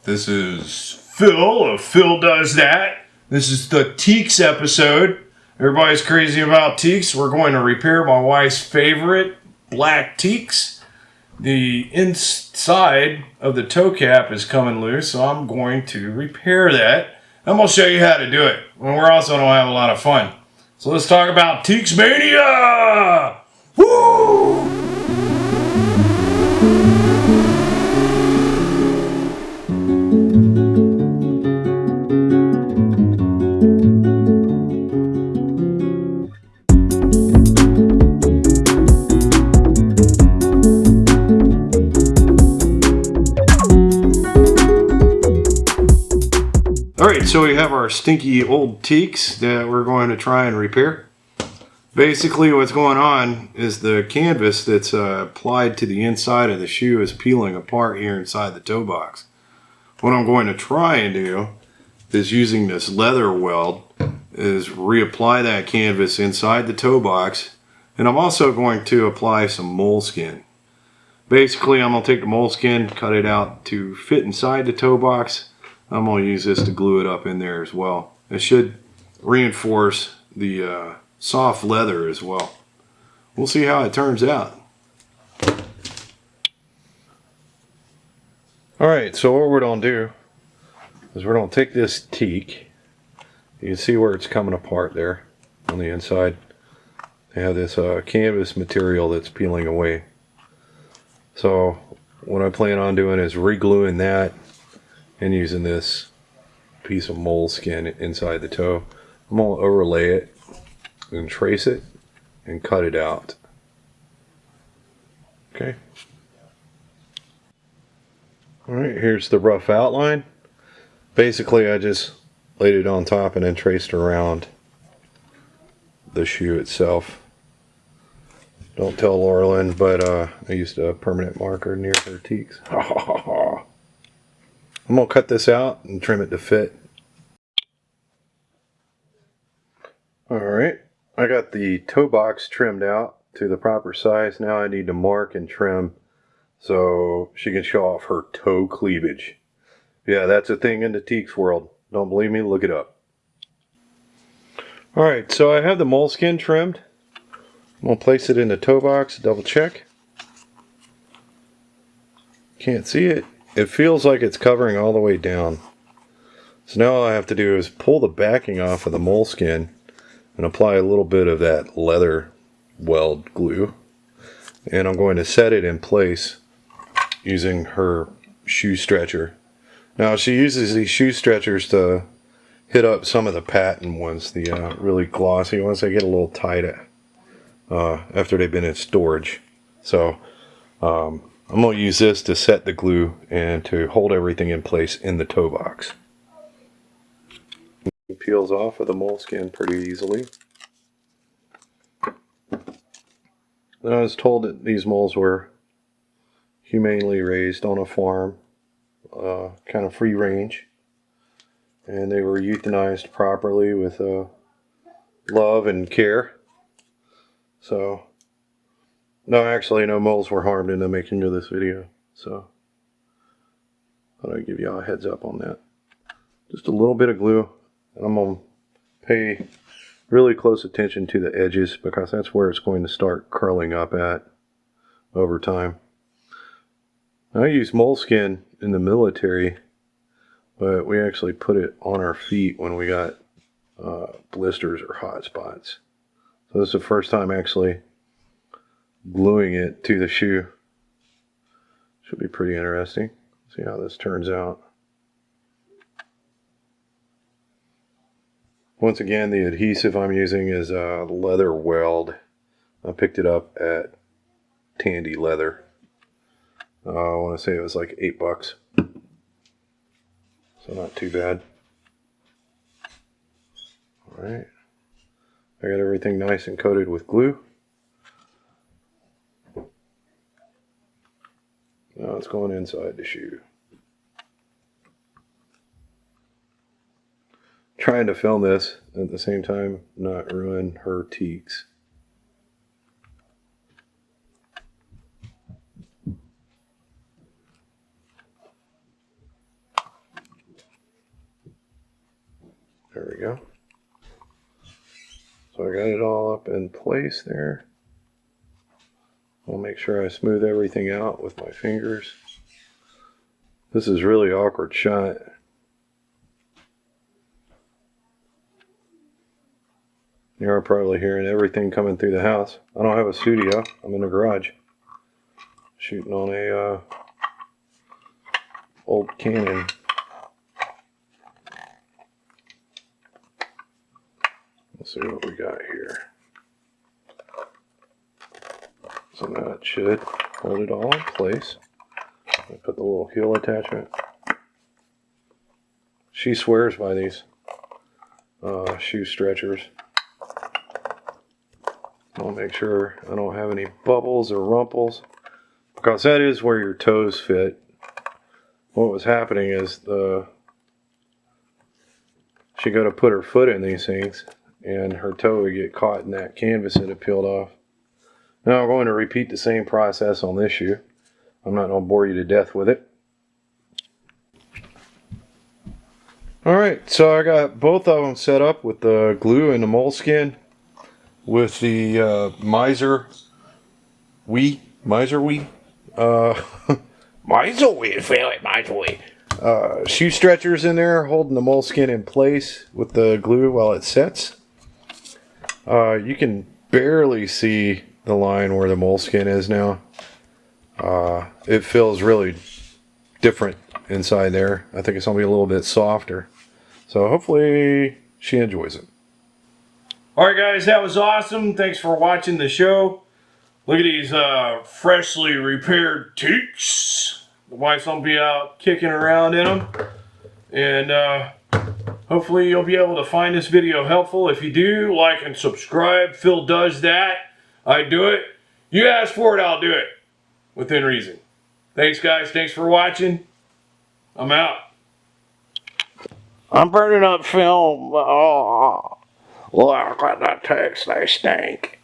This is Phil of Phil Does That. This is the Tieks episode. Everybody's crazy about Tieks. We're going to repair my wife's favorite black Tieks. The inside of the toe cap is coming loose, so I'm going to repair that. I'm going to show you how to do it. And we're also going to have a lot of fun. So let's talk about Tieks Mania! Woo! Alright, so we have our stinky old Tieks that we're going to try and repair. Basically what's going on is the canvas that's applied to the inside of the shoe is peeling apart here inside the toe box. What I'm going to try and do is using this leather weld is reapply that canvas inside the toe box, and I'm also going to apply some moleskin. Basically I'm going to take the moleskin, cut it out to fit inside the toe box. I'm going to use this to glue it up in there as well. It should reinforce the soft leather as well. We'll see how it turns out. Alright, so what we're going to do is we're going to take this teak. You can see where it's coming apart there on the inside. They have this canvas material that's peeling away. So what I plan on doing is re-gluing that and using this piece of moleskin inside the toe. I'm going to overlay it and trace it and cut it out. Okay. Alright, here's the rough outline. Basically I just laid it on top and then traced around the shoe itself. Don't tell Laurelyn, but I used a permanent marker near her teaks. I'm going to cut this out and trim it to fit. Alright, I got the toe box trimmed out to the proper size. Now I need to mark and trim so she can show off her toe cleavage. Yeah, that's a thing in the Tieks world. Don't believe me? Look it up. Alright, so I have the moleskin trimmed. I'm going to place it in the toe box, double check. Can't see it. It feels like it's covering all the way down. So now all I have to do is pull the backing off of the moleskin and apply a little bit of that leather weld glue. And I'm going to set it in place using her shoe stretcher. Now she uses these shoe stretchers to hit up some of the patent ones, the really glossy ones. They get a little tight after they've been in storage. So I'm going to use this to set the glue and to hold everything in place in the toe box. It peels off of the moleskin pretty easily. I was told that these moles were humanely raised on a farm, kind of free range, and they were euthanized properly with love and care. So no, actually, no moles were harmed in the making of this video, so thought I'd give you all a heads up on that. Just a little bit of glue, and I'm going to pay really close attention to the edges because that's where it's going to start curling up at over time. I use moleskin in the military, but we actually put it on our feet when we got blisters or hot spots. So this is the first time actually gluing it to the shoe. Should be pretty interesting. See how this turns out. Once again, the adhesive I'm using is leather weld. I picked it up at Tandy Leather. I want to say it was like $8. So not too bad. Alright. I got everything nice and coated with glue. Now it's going inside the shoe. Trying to film this at the same time, not ruin her teaks. There we go. So I got it all up in place there. I'll make sure I smooth everything out with my fingers. This is really awkward shot. You're probably hearing everything coming through the house. I don't have a studio. I'm in the garage. Shooting on a old Canon. Let's see what we got here. So now it should hold it all in place. I put the little heel attachment. She swears by these shoe stretchers. I'll make sure I don't have any bubbles or rumples, because that is where your toes fit. What was happening is she go to put her foot in these things and her toe would get caught in that canvas that had peeled off. Now I'm going to repeat the same process on this shoe. I'm not going to bore you to death with it. Alright, so I got both of them set up with the glue and the moleskin with the Miser Wee shoe stretchers in there holding the moleskin in place with the glue while it sets. You can barely see the line where the moleskin is now. It feels really different inside there. I think it's going to be a little bit softer. So hopefully she enjoys it. Alright guys, that was awesome. Thanks for watching the show. Look at these freshly repaired Tieks. The wife's going to be out kicking around in them. And hopefully you'll be able to find this video helpful. If you do, like and subscribe. Phil does that. I do it. You ask for it, I'll do it. Within reason. Thanks guys. Thanks for watching. I'm out. I'm burning up film. Oh, look at the Tieks. They stink.